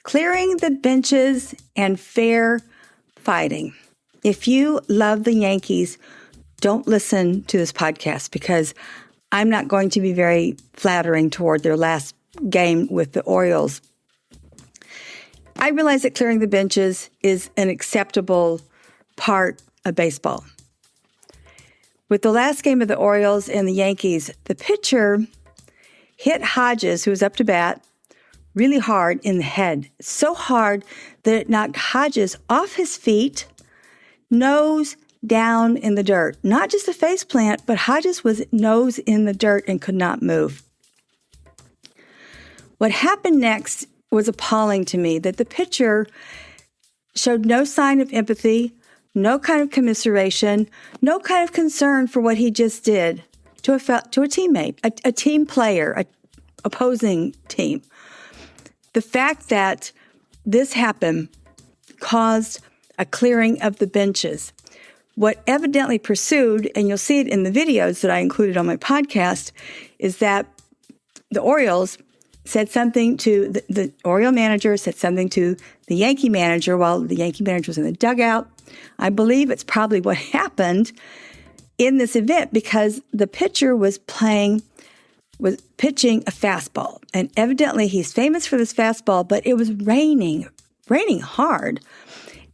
Clearing the benches and fair fighting. If you love the Yankees, don't listen to this podcast because I'm not going to be very flattering toward their last game with the Orioles. I realize that clearing the benches is an acceptable part of baseball. With the last game of the Orioles and the Yankees, the pitcher hit Hodges, who was up to bat, really hard in the head. So hard that it knocked Hodges off his feet, nose down in the dirt. Not just a face plant, but Hodges was nose in the dirt and could not move. What happened next was appalling to me, that the pitcher showed no sign of empathy, no kind of commiseration, no kind of concern for what he just did to a teammate, a team player, an opposing team. The fact that this happened caused a clearing of the benches. What evidently pursued, and you'll see it in the videos that I included on my podcast, is that the Orioles said something to the Oriole manager, said something to the Yankee manager while the Yankee manager was in the dugout. I believe it's probably what happened in this event because the pitcher was pitching a fastball. And evidently he's famous for this fastball, but it was raining hard.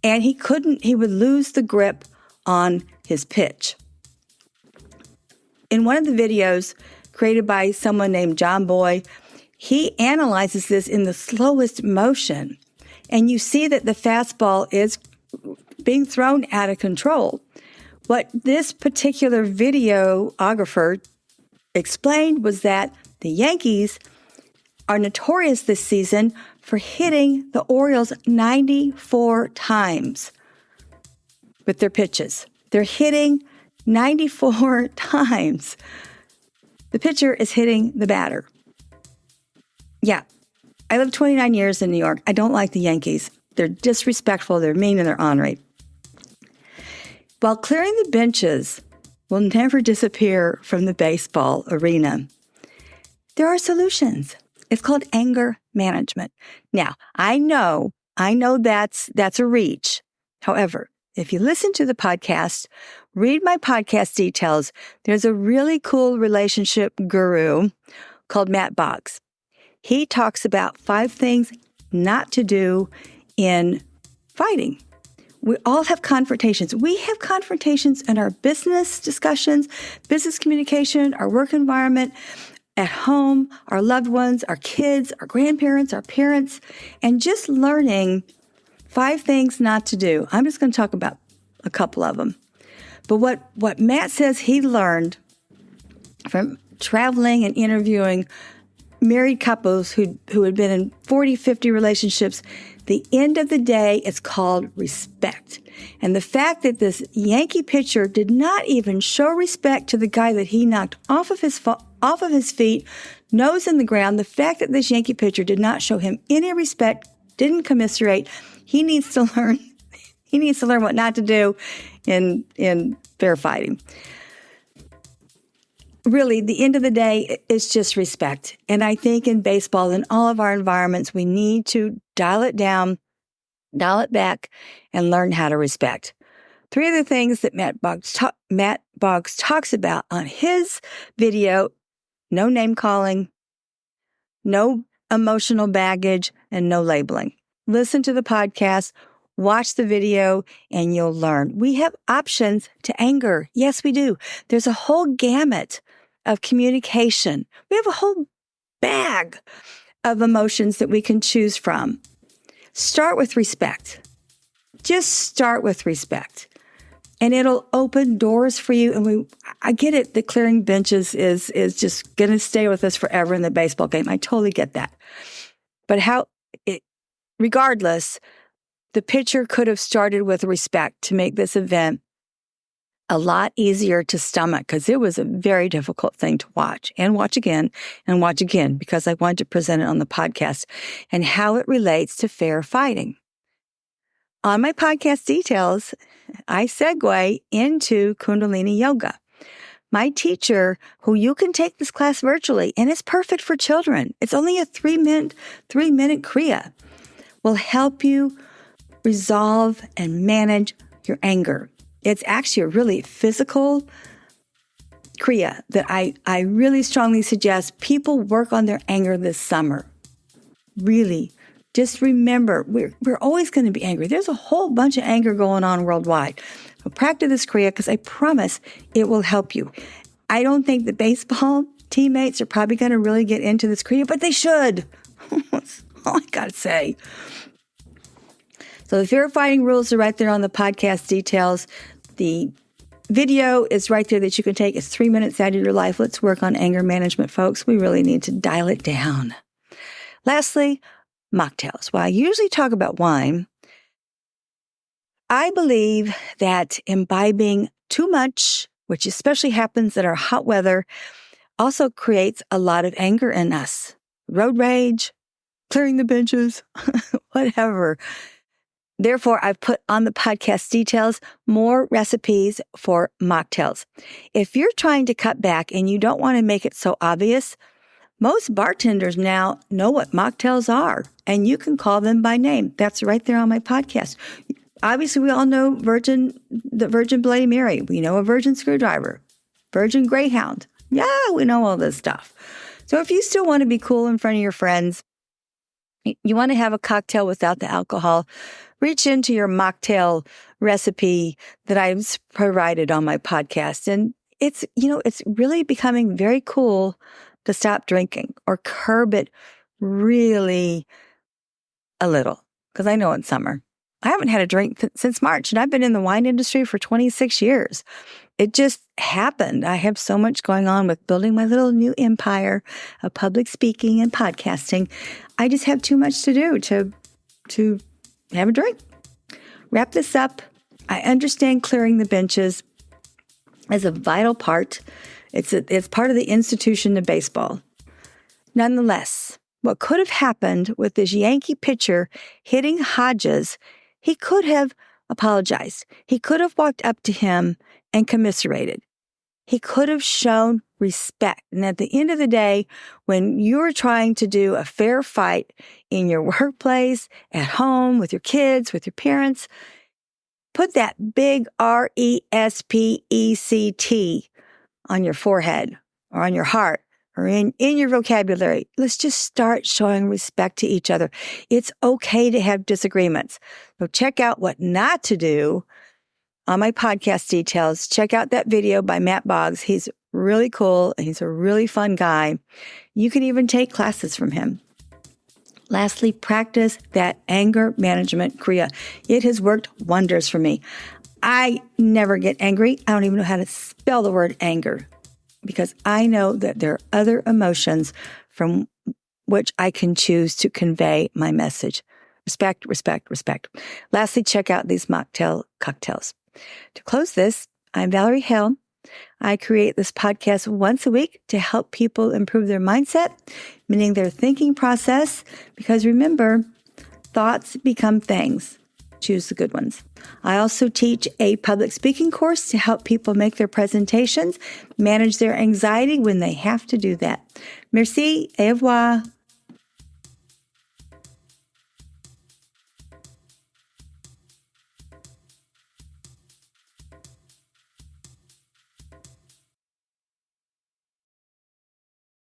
And he would lose the grip on his pitch. In one of the videos created by someone named John Boy, he analyzes this in the slowest motion. And you see that the fastball is being thrown out of control. What this particular videographer explained was that the Yankees are notorious this season for hitting the Orioles 94 times with their pitches. They're hitting 94 times. The pitcher is hitting the batter. Yeah, I lived 29 years in New York. I don't like the Yankees. They're disrespectful, they're mean, and they're ornery. While clearing the benches will never disappear from the baseball arena, there are solutions. It's called anger management. Now, I know that's a reach. However, if you listen to the podcast, read my podcast details, there's a really cool relationship guru called Boggs. He talks about 5 things not to do in fighting. We all have confrontations. We have confrontations in our business discussions, business communication, our work environment, at home, our loved ones, our kids, our grandparents, our parents, and just learning 5 things not to do. I'm just going to talk about a couple of them. But what Matt says he learned from traveling and interviewing married couples who had been in 40, 50 relationships, the end of the day, it's called respect. And the fact that this Yankee pitcher did not even show respect to the guy that he knocked off of his feet, nose in the ground, the fact that this Yankee pitcher did not show him any respect, didn't commiserate, he needs to learn what not to do in fair fighting. Really, the end of the day, it's just respect. And I think in baseball, in all of our environments, we need to dial it down, dial it back, and learn how to respect. 3 other things that Matt Boggs talks about on his video: no name calling, no emotional baggage, and no labeling. Listen to the podcast, watch the video, and you'll learn. We have options to anger. Yes, we do. There's a whole gamut of communication. We have a whole bag of emotions that we can choose from. Start with respect. Just start with respect. And it'll open doors for you. And I get it that clearing benches is just going to stay with us forever in the baseball game. I totally get that. But regardless, the pitcher could have started with respect to make this event a lot easier to stomach, because it was a very difficult thing to watch again, because I wanted to present it on the podcast and how it relates to fair fighting. On my podcast details, I segue into Kundalini Yoga. My teacher, who you can take this class virtually, and it's perfect for children. It's only a 3-minute Kriya. will help you resolve and manage your anger. It's actually a really physical kriya that I really strongly suggest people work on their anger this summer. Really. Just remember, we're always going to be angry. There's a whole bunch of anger going on worldwide. So practice this kriya because I promise it will help you. I don't think the baseball teammates are probably going to really get into this kriya, but they should. That's all I got to say. So the fear of fighting rules are right there on the podcast details. The video is right there that you can take. It's 3 minutes out of your life. Let's work on anger management, folks. We really need to dial it down. Lastly, mocktails. While I usually talk about wine, I believe that imbibing too much, which especially happens in our hot weather, also creates a lot of anger in us. Road rage, clearing the benches, whatever. Therefore, I've put on the podcast details more recipes for mocktails. If you're trying to cut back and you don't want to make it so obvious, most bartenders now know what mocktails are, and you can call them by name. That's right there on my podcast. Obviously, we all know the Virgin Bloody Mary. We know a Virgin Screwdriver, Virgin Greyhound. Yeah, we know all this stuff. So if you still want to be cool in front of your friends, you want to have a cocktail without the alcohol, reach into your mocktail recipe that I've provided on my podcast. And it's really becoming very cool to stop drinking or curb it really a little. Because I know it's summer. I haven't had a drink since March, and I've been in the wine industry for 26 years. It just happened. I have so much going on with building my little new empire of public speaking and podcasting. I just have too much to do to have a drink. Wrap this up. I understand clearing the benches is a vital part. It's part of the institution of baseball. Nonetheless, what could have happened with this Yankee pitcher hitting Hodges, he could have apologized. He could have walked up to him and commiserated. He could have shown respect. And at the end of the day, when you're trying to do a fair fight in your workplace, at home, with your kids, with your parents, put that big RESPECT on your forehead or on your heart or in your vocabulary. Let's just start showing respect to each other. It's okay to have disagreements. So check out what not to do on my podcast details. Check out that video by Matt Boggs. He's really cool. He's a really fun guy. You can even take classes from him. Lastly, practice that anger management kriya. It has worked wonders for me. I never get angry. I don't even know how to spell the word anger because I know that there are other emotions from which I can choose to convey my message. Respect, respect, respect. Lastly, check out these mocktail cocktails. To close this, I'm Valerie Hale. I create this podcast once a week to help people improve their mindset, meaning their thinking process, because remember, thoughts become things. Choose the good ones. I also teach a public speaking course to help people make their presentations, manage their anxiety when they have to do that. Merci, au revoir.